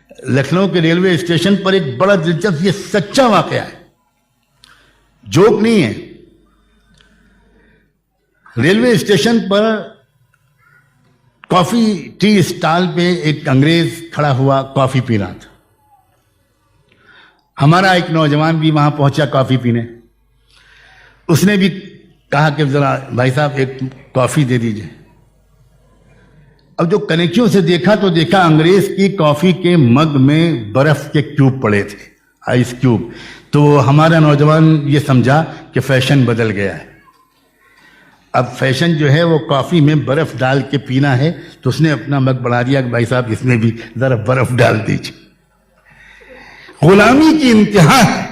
لکھنؤ کے railway station پر ایک بڑا دلچسپ یہ سچا واقعہ ہے, جوک نہیں ہے. ریلوے اسٹیشن پر کافی ٹی اسٹال پہ ایک انگریز کھڑا ہوا کافی پی رہا تھا. ہمارا ایک نوجوان بھی وہاں پہنچا کافی پینے. اس نے بھی کہا کہ ذرا بھائی صاحب ایک کافی دے دیجئے. اب جو کنیکیوں سے دیکھا تو دیکھا انگریز کی کافی کے مگ میں برف کے کیوب پڑے تھے, آئس کیوب. تو ہمارا نوجوان یہ سمجھا کہ فیشن بدل گیا ہے. اب فیشن جو ہے وہ کافی میں برف ڈال کے پینا ہے, تو اس نے اپنا مگ بڑھا دیا کہ بھائی صاحب اس میں بھی ذرا برف ڈال دیجیے. غلامی کی انتہا ہے.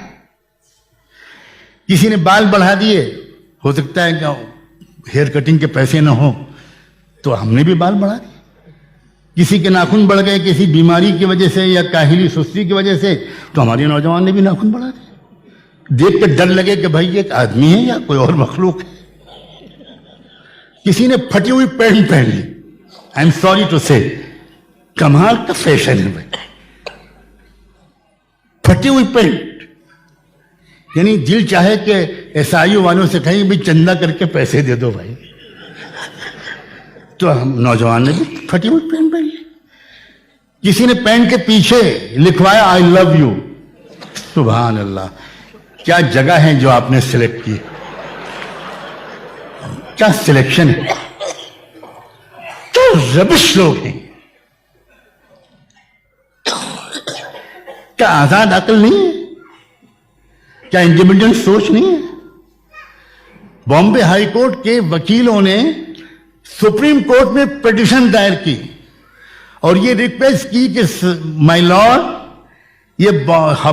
کسی نے بال بڑھا دیے, ہو سکتا ہے کہ ہیئر کٹنگ کے پیسے نہ ہوں تو ہم نے بھی بال بڑھا دیے. کسی کے ناخن بڑھ گئے کسی بیماری کی وجہ سے یا کاہلی سستی کی وجہ سے, تو ہمارے نوجوان نے بھی ناخن بڑھا دیے. دیکھ کے ڈر لگے کہ بھائی یہ ایک آدمی ہے یا کوئی اور مخلوق ہے. کسی نے پھٹی ہوئی پینٹ پہن لی. آئی ایم سوری ٹو سے, کمال کا فیشن ہے بھائی, پھٹی ہوئی پینٹ. یعنی دل چاہے کہ عیسائیوں والوں سے کہیں بھی چندہ کر کے پیسے دے دو بھائی. تو ہم نوجوان نے بھی پھٹی ہوئی پینٹ پہن لی. کسی نے پینٹ کے پیچھے لکھوایا آئی لو یو. سبحان اللہ, کیا جگہ ہے جو آپ نے سلیکٹ کی, کیا سلیکشن ہے, کیا ربش لوگ ہیں. کیا آزاد عقل نہیں ہے, کیا انڈیپینڈنٹ سوچ نہیں ہے. بامبے ہائی کورٹ کے وکیلوں نے سپریم کورٹ میں پٹیشن دائر کی اور یہ ریکویسٹ کی کہ مائی لارڈ, یہ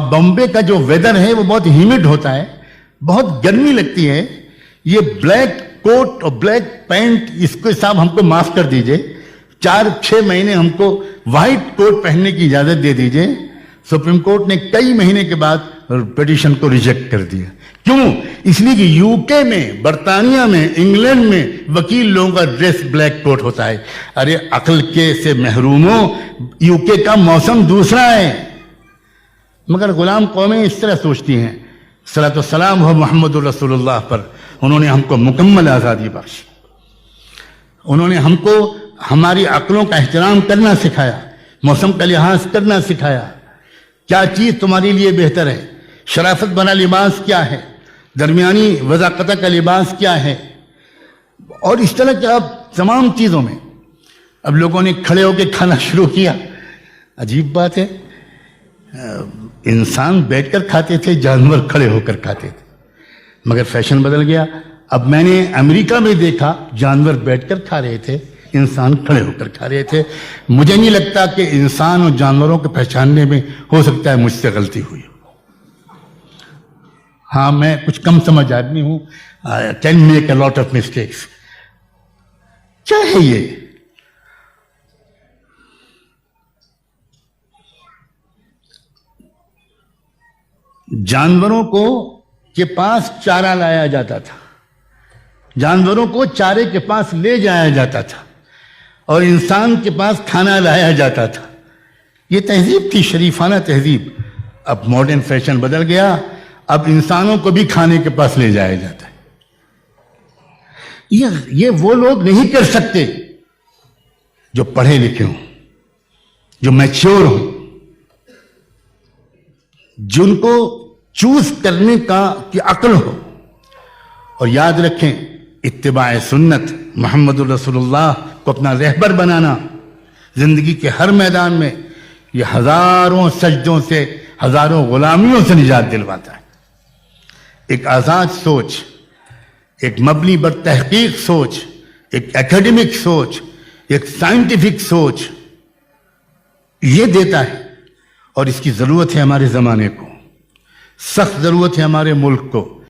بامبے کا جو ویدر ہے وہ بہت ہیومڈ ہوتا ہے, بہت گرمی لگتی ہے. یہ بلیک کوٹ اور بلیک پینٹ اس کو صاحب ہم کو معاف کر دیجئے, 4-6 مہینے ہم کو وائٹ کوٹ پہننے کی اجازت دے دیجئے. سپریم کورٹ نے کئی مہینے کے بعد پٹیشن کو ریجیکٹ کر دیا. کیوں؟ اس لیے کہ یو کے میں, برطانیہ میں, انگلینڈ میں وکیل لوگوں کا ڈریس بلیک کوٹ ہوتا ہے. ارے عقل کے سے محروموں, یو کے کا موسم دوسرا ہے. مگر غلام قومیں اس طرح سوچتی ہیں. صلاۃ والسلام ہو محمد رسول اللہ پر, انہوں نے ہم کو مکمل آزادی بخشی. انہوں نے ہم کو ہماری عقلوں کا احترام کرنا سکھایا, موسم کا لحاظ کرنا سکھایا. کیا چیز تمہارے لیے بہتر ہے, شرافت بنا لباس کیا ہے, درمیانی وضاقتہ کا لباس کیا ہے, اور اس طرح کے اب تمام چیزوں میں. اب لوگوں نے کھڑے ہو کے کھانا شروع کیا. عجیب بات ہے, انسان بیٹھ کر کھاتے تھے, جانور کھڑے ہو کر کھاتے تھے. مگر فیشن بدل گیا. اب میں نے امریکہ میں دیکھا جانور بیٹھ کر کھا رہے تھے, انسان کھڑے ہو کر کھا رہے تھے. مجھے نہیں لگتا کہ انسان اور جانوروں کو پہچاننے میں ہو سکتا ہے مجھ سے غلطی ہوئی. ہاں میں کچھ کم سمجھ آدمی ہوں, can make a lot of mistakes. کیا ہے یہ؟ جانوروں کو کے پاس چارہ لایا جاتا تھا, جانوروں کو چارے کے پاس لے جایا جاتا تھا, اور انسان کے پاس کھانا لایا جاتا تھا. یہ تہذیب تھی, شریفانہ تہذیب. اب ماڈرن فیشن بدل گیا, اب انسانوں کو بھی کھانے کے پاس لے جایا جاتا ہے. یہ وہ لوگ نہیں کر سکتے جو پڑھے لکھے ہوں, جو میچور ہوں, جن کو چوز کرنے کی عقل ہو. اور یاد رکھیں, اتباع سنت محمد الرسول اللہ کو اپنا رہبر بنانا زندگی کے ہر میدان میں یہ ہزاروں سجدوں سے, ہزاروں غلامیوں سے نجات دلواتا ہے. ایک آزاد سوچ, ایک مبنی بر تحقیق سوچ, ایک ایکیڈمک سوچ, ایک سائنٹیفک سوچ یہ دیتا ہے. اور اس کی ضرورت ہے ہمارے زمانے کو, سخت ضرورت ہے ہمارے ملک کو.